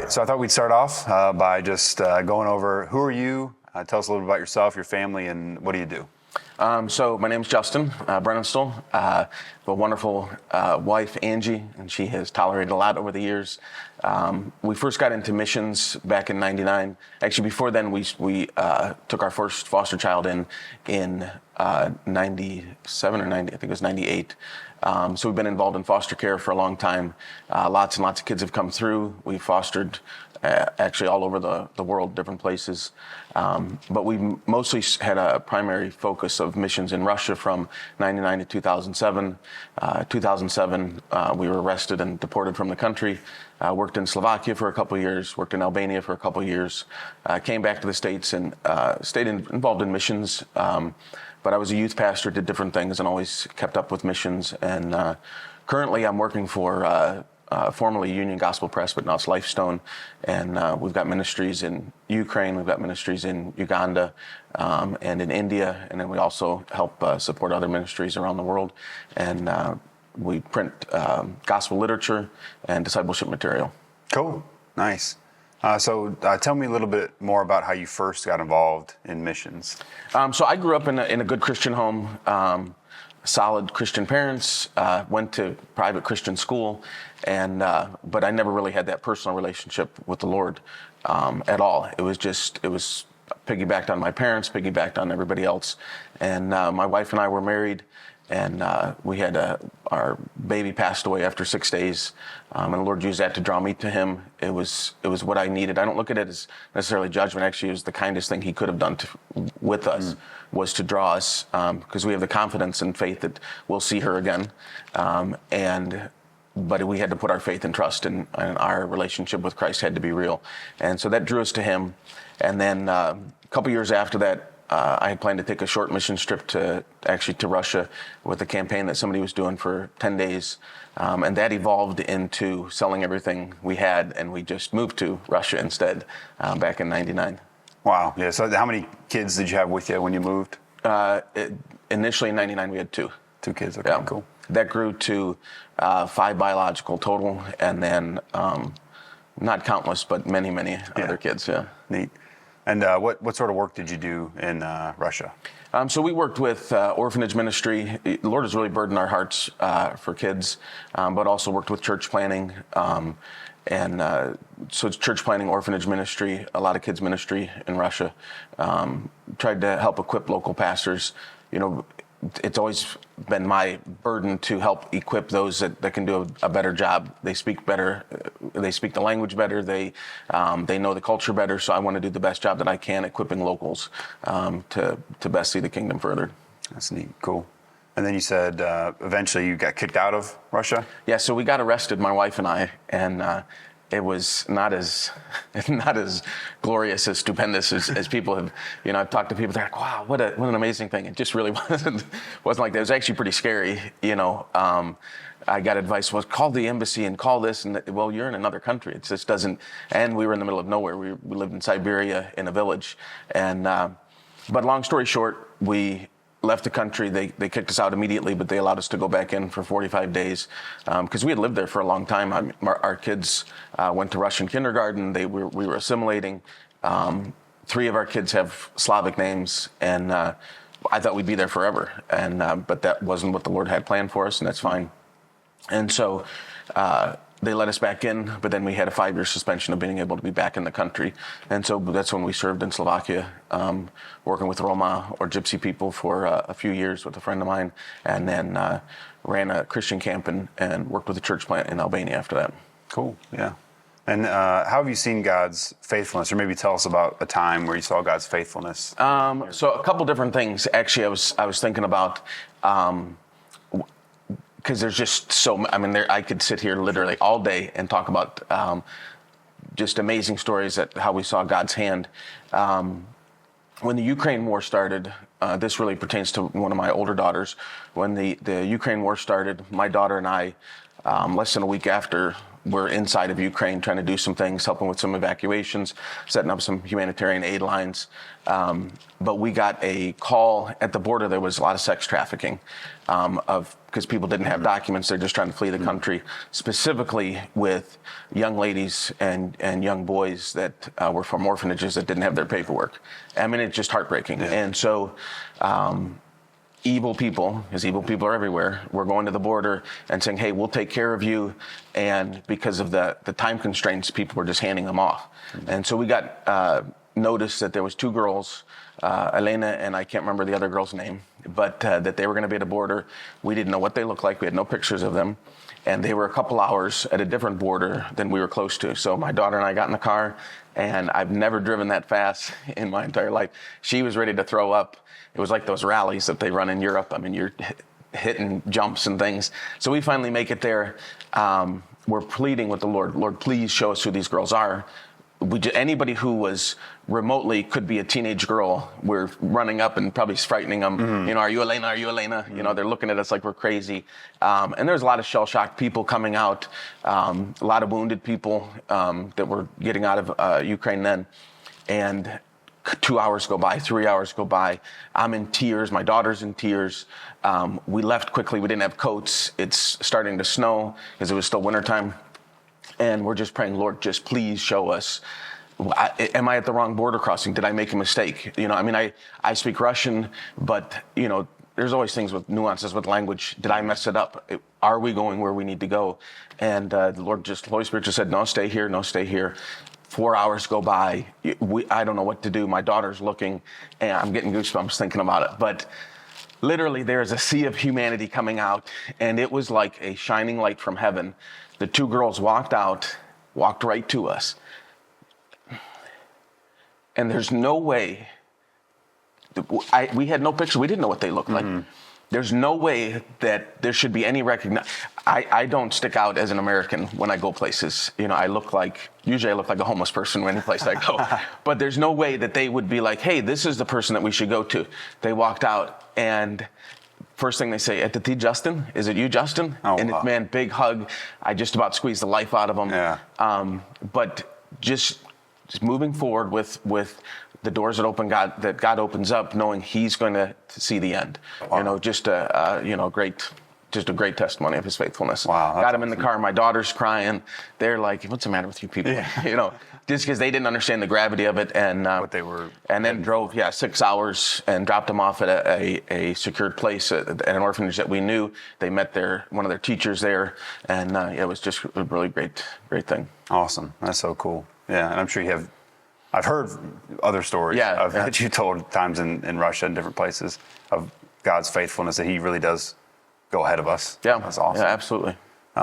right, so I thought we'd start off by just going over who are you? Tell us a little bit about yourself, your family, and what do you do? So my name is Justin Brenenstuhl. A wonderful wife, Angie, and she has tolerated a lot over the years. We first got into missions back in '99. Actually, before then, we took our first foster child in '97 or '90. I think it was '98. So we've been involved in foster care for a long time. Lots and lots of kids have come through. We've fostered actually all over the world, different places. But we mostly had a primary focus of missions in Russia from '99 to 2007. 2007, we were arrested and deported from the country. Worked in Slovakia for a couple of years, worked in Albania for a couple of years, came back to the States and stayed involved in missions. But I was a youth pastor, did different things, and always kept up with missions. And currently I'm working for formerly Union Gospel Press, but now it's Lifestone. And we've got ministries in Ukraine, we've got ministries in Uganda, and in India. And then we also help support other ministries around the world. And we print gospel literature and discipleship material. Cool. Nice. So tell me a little bit more about how you first got involved in missions. So I grew up in a good Christian home, solid Christian parents, went to private Christian school, and but I never really had that personal relationship with the Lord at all. It was piggybacked on my parents, piggybacked on everybody else. And my wife and I were married, and we had our baby passed away after 6 days, and the Lord used that to draw me to Him. It was what I needed. I don't look at it as necessarily judgment. Actually, it was the kindest thing He could have done with us, was to draw us, because we have the confidence and faith that we'll see her again. But we had to put our faith and trust, and our relationship with Christ had to be real. And so that drew us to Him. And then a couple years after that, I had planned to take a short mission trip to Russia with a campaign that somebody was doing for 10 days. And that evolved into selling everything we had, and we just moved to Russia instead back in '99. Wow. Yeah. So how many kids did you have with you when you moved? Initially in '99, we had two. Two kids. Okay, yeah. Cool. That grew to 5 biological total, and then not countless, but many other kids. Yeah. Neat. And what sort of work did you do in Russia? So we worked with orphanage ministry. The Lord has really burdened our hearts for kids, but also worked with church planning. So it's church planning, orphanage ministry, a lot of kids ministry in Russia. Tried to help equip local pastors. You know, it's always been my burden to help equip those that can do a better job. They speak better. They speak the language better. They know the culture better. So I want to do the best job that I can equipping locals to best see the kingdom further. That's neat. Cool. And then you said eventually you got kicked out of Russia? Yeah, so we got arrested, my wife and I, and it was not as glorious, as stupendous as people have. You know, I've talked to people. They're like, "Wow, what an amazing thing!" It just really wasn't like that. It was actually pretty scary. You know, I got advice: "Well, call the embassy and call this." And well, you're in another country. It just doesn't. And we were in the middle of nowhere. We lived in Siberia in a village. And but long story short, we left the country. They kicked us out immediately, but they allowed us to go back in for 45 days because we had lived there for a long time. Our kids went to Russian kindergarten. We were assimilating. 3 of our kids have Slavic names, and I thought we'd be there forever. And but that wasn't what the Lord had planned for us, and that's fine. And so they let us back in, but then we had a 5-year suspension of being able to be back in the country. And so that's when we served in Slovakia, working with Roma or Gypsy people for a few years with a friend of mine, and then ran a Christian camp and worked with a church plant in Albania after that. Cool, yeah. And how have you seen God's faithfulness? Or maybe tell us about a time where you saw God's faithfulness. So a couple different things. Actually, I was thinking about... because there's just I could sit here literally all day and talk about just amazing stories at how we saw God's hand. When the Ukraine war started, this really pertains to one of my older daughters. When the Ukraine war started, my daughter and I, less than a week after we're inside of Ukraine trying to do some things, helping with some evacuations, setting up some humanitarian aid lines. But we got a call at the border. There was a lot of sex trafficking because people didn't have documents. They're just trying to flee the country, specifically with young ladies and young boys that were from orphanages that didn't have their paperwork. I mean, it's just heartbreaking. Yeah. And so evil people, because evil people are everywhere, we're going to the border and saying, hey, we'll take care of you. And because of the time constraints, people were just handing them off. Mm-hmm. And so we got notice that there was two girls, Elena and I can't remember the other girl's name, but that they were going to be at a border. We didn't know what they looked like. We had no pictures of them. And they were a couple hours at a different border than we were close to. So my daughter and I got in the car, and I've never driven that fast in my entire life. She was ready to throw up. It was like those rallies that they run in Europe. I mean, you're hitting jumps and things. So we finally make it there. We're pleading with the Lord, Lord, please show us who these girls are. Anybody who was remotely could be a teenage girl. We're running up and probably frightening them. Mm-hmm. You know, are you Elena? Are you Elena? Mm-hmm. You know, they're looking at us like we're crazy. And there's a lot of shell-shocked people coming out, a lot of wounded people that were getting out of Ukraine then. And 2 hours go by, 3 hours go by. I'm in tears. My daughter's in tears. We left quickly. We didn't have coats. It's starting to snow because it was still wintertime. And we're just praying, Lord, just please show us. Am I at the wrong border crossing? Did I make a mistake? You know, I mean, I speak Russian, but, you know, there's always things with nuances with language. Did I mess it up? Are we going where we need to go? And the Holy Spirit just said, no, stay here, no, stay here. 4 hours go by. I don't know what to do. My daughter's looking, and I'm getting goosebumps thinking about it. But literally, there's a sea of humanity coming out, and it was like a shining light from heaven. The two girls walked right to us. And there's no way, we had no picture. We didn't know what they looked like. There's no way that there should be any recognition. I don't stick out as an American when I go places. You know, usually I look like a homeless person any place I go. But there's no way that they would be like, hey, this is the person that we should go to. They walked out, and first thing they say, "Это ты, Justin? Is it you, Justin?" Oh, and wow. Man, big hug. I just about squeezed the life out of them. Yeah. But just moving forward with the doors that God opens up, knowing He's going to see the end. Wow. You know, just a great testimony of His faithfulness. Wow, got him in the car. My daughter's crying. They're like, "What's the matter with you people?" Yeah. You know, just because they didn't understand the gravity of it, and what they were, and then drove 6 hours and dropped them off at a secured place at an orphanage that we knew. They met one of their teachers there, and it was just a really great thing. Awesome. That's so cool. Yeah, and I'm sure I've heard other stories that you told times in Russia and different places of God's faithfulness, that He really does go ahead of us. Yeah, that's awesome. Yeah, absolutely.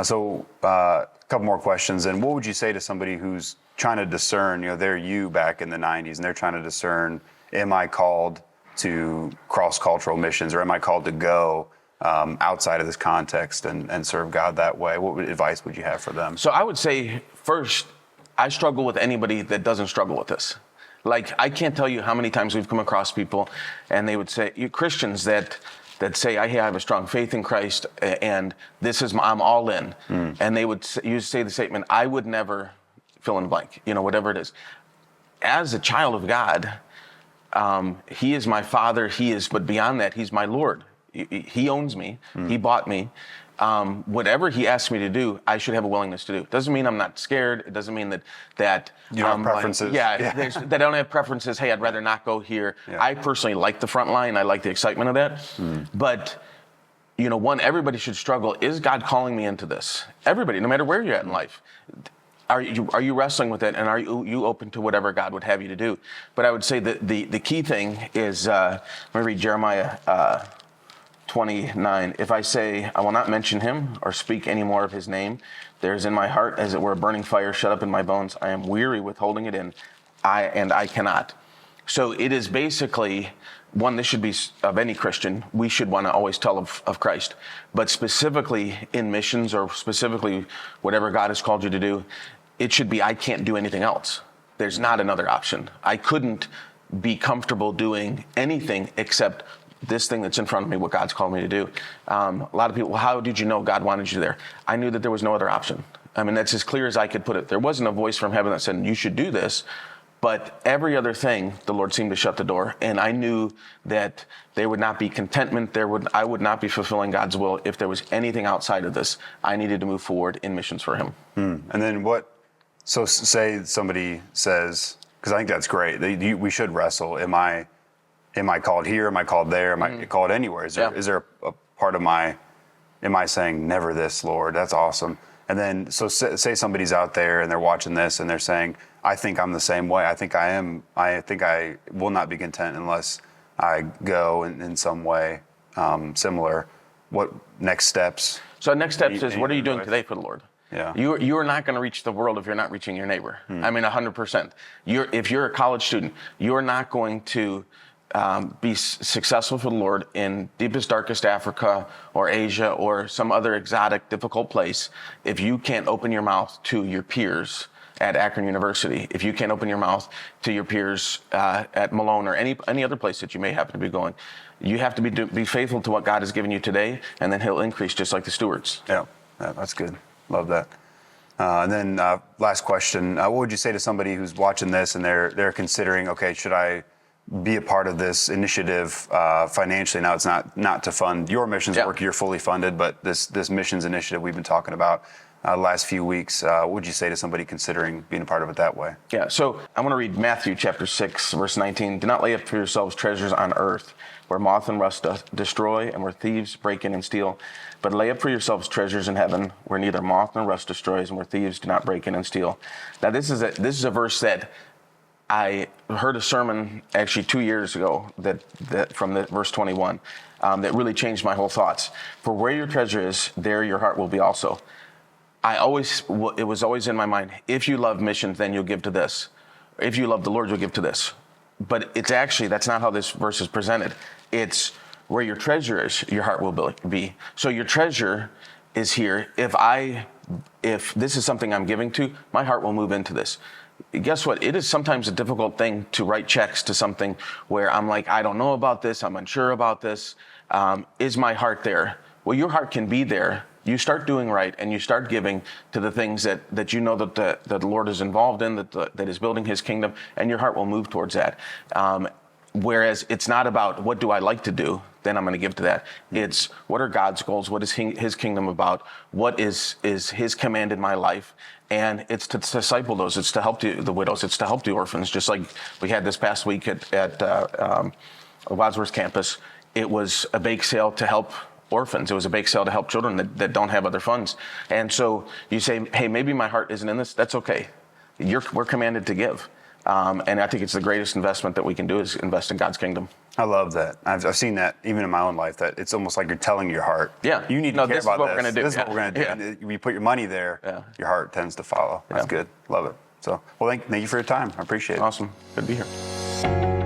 So a couple more questions. And what would you say to somebody who's trying to discern, you know, they're you back in the 90s, and they're trying to discern, am I called to cross-cultural missions, or am I called to go outside of this context and serve God that way? What advice would you have for them? So I would say, first, I struggle with anybody that doesn't struggle with this. Like, I can't tell you how many times we've come across people, and they would say, Christians that say, I have a strong faith in Christ, and I'm all in. And they would say the statement, I would never fill in the blank, you know, whatever it is. As a child of God, He is my Father. But beyond that, He's my Lord. He owns me. He bought me. Whatever He asks me to do, I should have a willingness to do. It doesn't mean I'm not scared. It doesn't mean that you don't have preferences. That I don't have preferences. Hey, I'd rather not go here. Yeah. I personally like the front line. I like the excitement of that. But, you know, everybody should struggle. Is God calling me into this? Everybody, no matter where you're at in life. Are you wrestling with it, and are you open to whatever God would have you to do? But I would say that the key thing is, let me read Jeremiah 29. If I say, I will not mention Him or speak any more of His name, there is in my heart, as it were, a burning fire shut up in my bones. I am weary with holding it in, I cannot. So it is basically, this should be of any Christian. We should want to always tell of Christ. But specifically in missions, or specifically whatever God has called you to do, it should be, I can't do anything else. There's not another option. I couldn't be comfortable doing anything except this thing that's in front of me, what God's called me to do. A lot of people, well, how did you know God wanted you there? I knew that there was no other option. I mean, that's as clear as I could put it. There wasn't a voice from heaven that said, you should do this. But every other thing, the Lord seemed to shut the door. And I knew that there would not be contentment. I would not be fulfilling God's will if there was anything outside of this. I needed to move forward in missions for him. And then so say somebody says, because I think that's great, we should wrestle. Am I called here? Am I called there? Am I called anywhere? Is there a part of am I saying, never this, Lord? That's awesome. And then, so say somebody's out there and they're watching this and they're saying, I think I'm the same way. I think I will not be content unless I go in some way similar. What next steps? So next steps is, what are you doing today for the Lord? Yeah. You are not going to reach the world if you're not reaching your neighbor. I mean, 100%. If you're a college student, you're not going to be successful for the Lord in deepest, darkest Africa or Asia or some other exotic, difficult place if you can't open your mouth to your peers at Akron University, if you can't open your mouth to your peers at Malone or any other place that you may happen to be going. You have to be faithful to what God has given you today, and then he'll increase just like the stewards. Yeah, that's good. Love that. And then last question, what would you say to somebody who's watching this and they're considering, okay, should I be a part of this initiative financially? Now, it's not to fund your missions work, you're fully funded, but this missions initiative we've been talking about the last few weeks, what would you say to somebody considering being a part of it that way? Yeah, so I want to read Matthew chapter 6, verse 19. Do not lay up for yourselves treasures on earth, where moth and rust doth destroy, and where thieves break in and steal. But lay up for yourselves treasures in heaven, where neither moth nor rust destroys, and where thieves do not break in and steal. Now, this is a verse that I heard a sermon actually 2 years ago that from the verse 21 that really changed my whole thoughts. For where your treasure is, there your heart will be also. It was always in my mind, if you love missions, then you'll give to this. If you love the Lord, you'll give to this. But that's not how this verse is presented. It's where your treasure is, your heart will be. So your treasure is here. If this is something I'm giving to, my heart will move into this. Guess what? It is sometimes a difficult thing to write checks to something where I'm like, I don't know about this. I'm unsure about this. Is my heart there? Well, your heart can be there. You start doing right and you start giving to the things that you know that the Lord is involved in, that is building his kingdom, and your heart will move towards that. Whereas it's not about what do I like to do, then I'm going to give to that. It's what are God's goals? What is his kingdom about? What is his command in my life? And it's to disciple those. It's to help the widows. It's to help the orphans. Just like we had this past week at Wadsworth campus. It was a bake sale to help orphans. It was a bake sale to help children that don't have other funds. And so you say, hey, maybe my heart isn't in this. That's okay. We're commanded to give. And I think it's the greatest investment that we can do is invest in God's kingdom. I love that. I've seen that even in my own life, that it's almost like you're telling your heart, you need to care about this. This is what we're going to do. This is what we're going to do. Yeah. And if you put your money there, your heart tends to follow. That's good. Love it. So, well, thank you for your time. I appreciate it. Awesome. Good to be here.